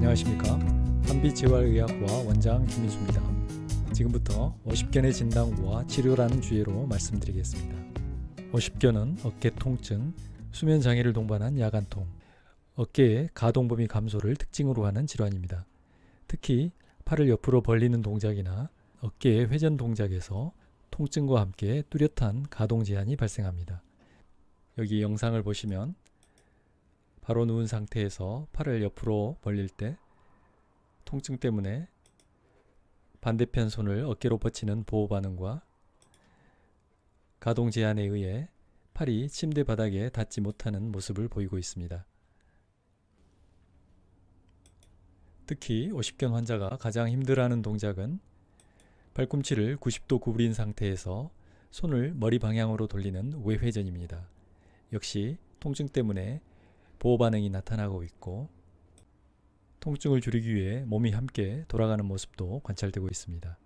안녕하십니까. 한빛재활의학과 원장 김민수입니다. 지금부터 50견의 진단과 치료라는 주제로 말씀드리겠습니다. 50견은 어깨 통증, 수면 장애를 동반한 야간통, 어깨의 가동 범위 감소를 특징으로 하는 질환입니다. 특히 팔을 옆으로 벌리는 동작이나 어깨의 회전 동작에서 통증과 함께 뚜렷한 가동 제한이 발생합니다. 여기 영상을 보시면 바로 누운 상태에서 팔을 옆으로 벌릴 때 통증 때문에 반대편 손을 어깨로 뻗치는 보호 반응과 가동 제한에 의해 팔이 침대 바닥에 닿지 못하는 모습을 보이고 있습니다. 특히 50견 환자가 가장 힘들어하는 동작은 발꿈치를 90도 구부린 상태에서 손을 머리 방향으로 돌리는 외회전입니다. 역시 통증 때문에 보호 반응이 나타나고 있고 통증을 줄이기 위해 몸이 함께 돌아가는 모습도 관찰되고 있습니다.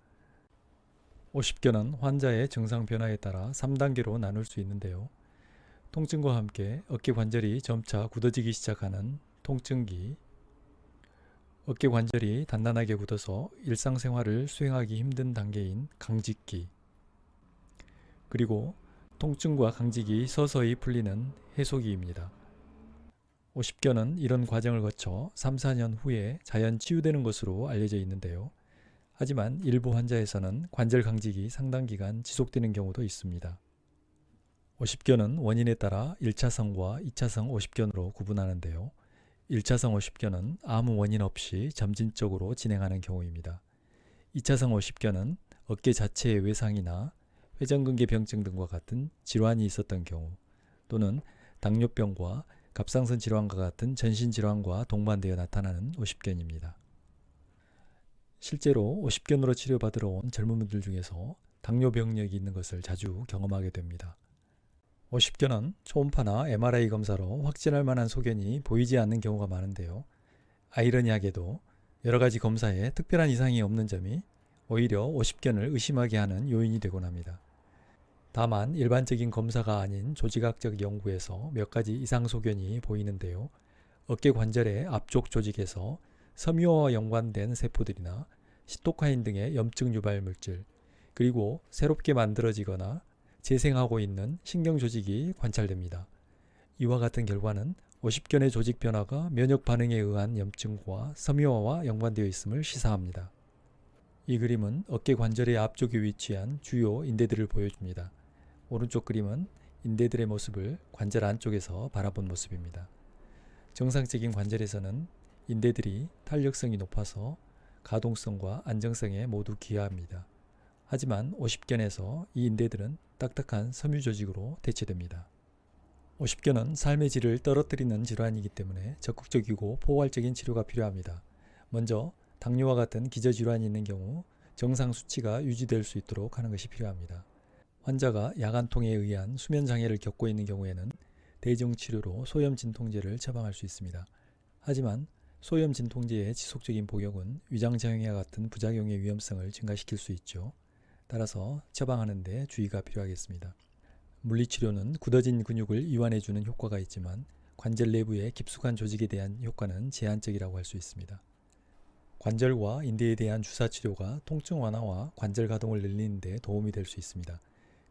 50견은 환자의 증상 변화에 따라 3단계로 나눌 수 있는데요. 통증과 함께 어깨 관절이 점차 굳어지기 시작하는 통증기, 어깨 관절이 단단하게 굳어서 일상생활을 수행하기 힘든 단계인 강직기, 그리고 통증과 강직이 서서히 풀리는 해소기입니다. 50견은 이런 과정을 거쳐 3, 4년 후에 자연 치유되는 것으로 알려져 있는데요. 하지만 일부 환자에서는 관절 강직이 상당 기간 지속되는 경우도 있습니다. 50견은 원인에 따라 1차성과 2차성 50견으로 구분하는데요. 1차성 50견은 아무 원인 없이 점진적으로 진행하는 경우입니다. 2차성 50견은 어깨 자체의 외상이나 회전근개 병증 등과 같은 질환이 있었던 경우 또는 당뇨병과 갑상선 질환과 같은 전신 질환과 동반되어 나타나는 50견입니다. 실제로 50견으로 치료받으러 온 젊은 분들 중에서 당뇨 병력이 있는 것을 자주 경험하게 됩니다. 50견은 초음파나 MRI 검사로 확진할 만한 소견이 보이지 않는 경우가 많은데요. 아이러니하게도 여러 가지 검사에 특별한 이상이 없는 점이 오히려 50견을 의심하게 하는 요인이 되곤 합니다. 다만 일반적인 검사가 아닌 조직학적 연구에서 몇 가지 이상 소견이 보이는데요. 어깨 관절의 앞쪽 조직에서 섬유화와 연관된 세포들이나 시토카인 등의 염증 유발 물질, 그리고 새롭게 만들어지거나 재생하고 있는 신경 조직이 관찰됩니다. 이와 같은 결과는 50견의 조직 변화가 면역 반응에 의한 염증과 섬유화와 연관되어 있음을 시사합니다. 이 그림은 어깨 관절의 앞쪽에 위치한 주요 인대들을 보여줍니다. 오른쪽 그림은 인대들의 모습을 관절 안쪽에서 바라본 모습입니다. 정상적인 관절에서는 인대들이 탄력성이 높아서 가동성과 안정성에 모두 기여합니다. 하지만 50견에서 이 인대들은 딱딱한 섬유 조직으로 대체됩니다. 50견은 삶의 질을 떨어뜨리는 질환이기 때문에 적극적이고 포괄적인 치료가 필요합니다. 먼저 당뇨와 같은 기저질환이 있는 경우 정상 수치가 유지될 수 있도록 하는 것이 필요합니다. 환자가 야간통에 의한 수면 장애를 겪고 있는 경우에는 대증치료로 소염 진통제를 처방할 수 있습니다. 하지만 소염 진통제의 지속적인 복용은 위장작용과 같은 부작용의 위험성을 증가시킬 수 있죠. 따라서 처방하는 데 주의가 필요하겠습니다. 물리치료는 굳어진 근육을 이완해주는 효과가 있지만 관절 내부의 깊숙한 조직에 대한 효과는 제한적이라고 할 수 있습니다. 관절과 인대에 대한 주사치료가 통증 완화와 관절 가동을 늘리는 데 도움이 될 수 있습니다.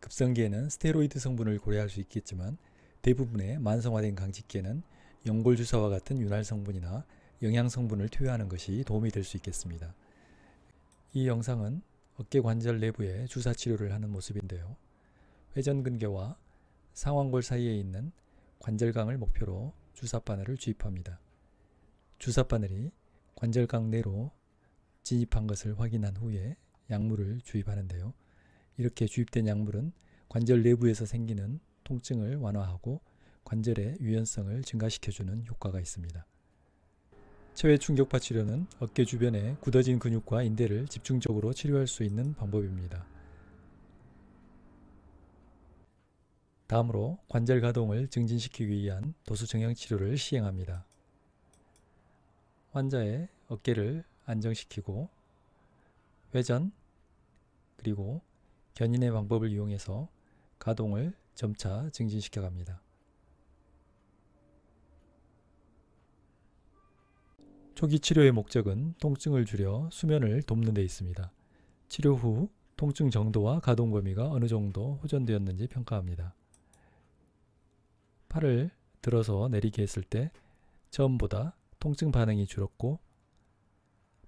급성기에는 스테로이드 성분을 고려할 수 있겠지만 대부분의 만성화된 강직기에는 연골 주사와 같은 윤활 성분이나 영양 성분을 투여하는 것이 도움이 될 수 있겠습니다. 이 영상은 어깨 관절 내부에 주사 치료를 하는 모습인데요. 회전근개와 상완골 사이에 있는 관절강을 목표로 주사바늘을 주입합니다. 주사바늘이 관절강 내로 진입한 것을 확인한 후에 약물을 주입하는데요. 이렇게 주입된 약물은 관절 내부에서 생기는 통증을 완화하고 관절의 유연성을 증가시켜주는 효과가 있습니다. 체외 충격파 치료는 어깨 주변의 굳어진 근육과 인대를 집중적으로 치료할 수 있는 방법입니다. 다음으로 관절 가동을 증진시키기 위한 도수 정형 치료를 시행합니다. 환자의 어깨를 안정시키고 회전 그리고 견인의 방법을 이용해서 가동을 점차 증진시켜 갑니다. 초기 치료의 목적은 통증을 줄여 수면을 돕는 데 있습니다. 치료 후 통증 정도와 가동 범위가 어느 정도 호전되었는지 평가합니다. 팔을 들어서 내리게 했을 때 처음보다 통증 반응이 줄었고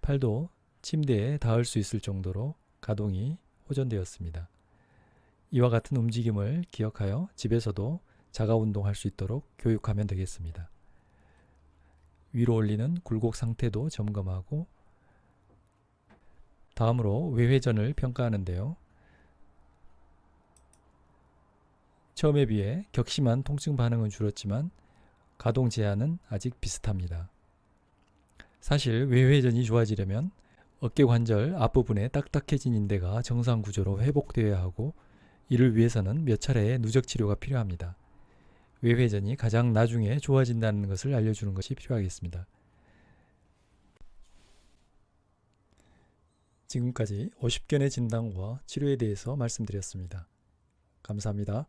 팔도 침대에 닿을 수 있을 정도로 가동이 호전되었습니다. 이와 같은 움직임을 기억하여 집에서도 자가 운동할 수 있도록 교육하면 되겠습니다. 위로 올리는 굴곡 상태도 점검하고 다음으로 외회전을 평가하는데요. 처음에 비해 격심한 통증 반응은 줄었지만 가동 제한은 아직 비슷합니다. 사실 외회전이 좋아지려면 어깨 관절 앞부분에 딱딱해진 인대가 정상 구조로 회복되어야 하고 이를 위해서는 몇 차례의 누적 치료가 필요합니다. 외회전이 가장 나중에 좋아진다는 것을 알려주는 것이 필요하겠습니다. 지금까지 50견의 진단과 치료에 대해서 말씀드렸습니다. 감사합니다.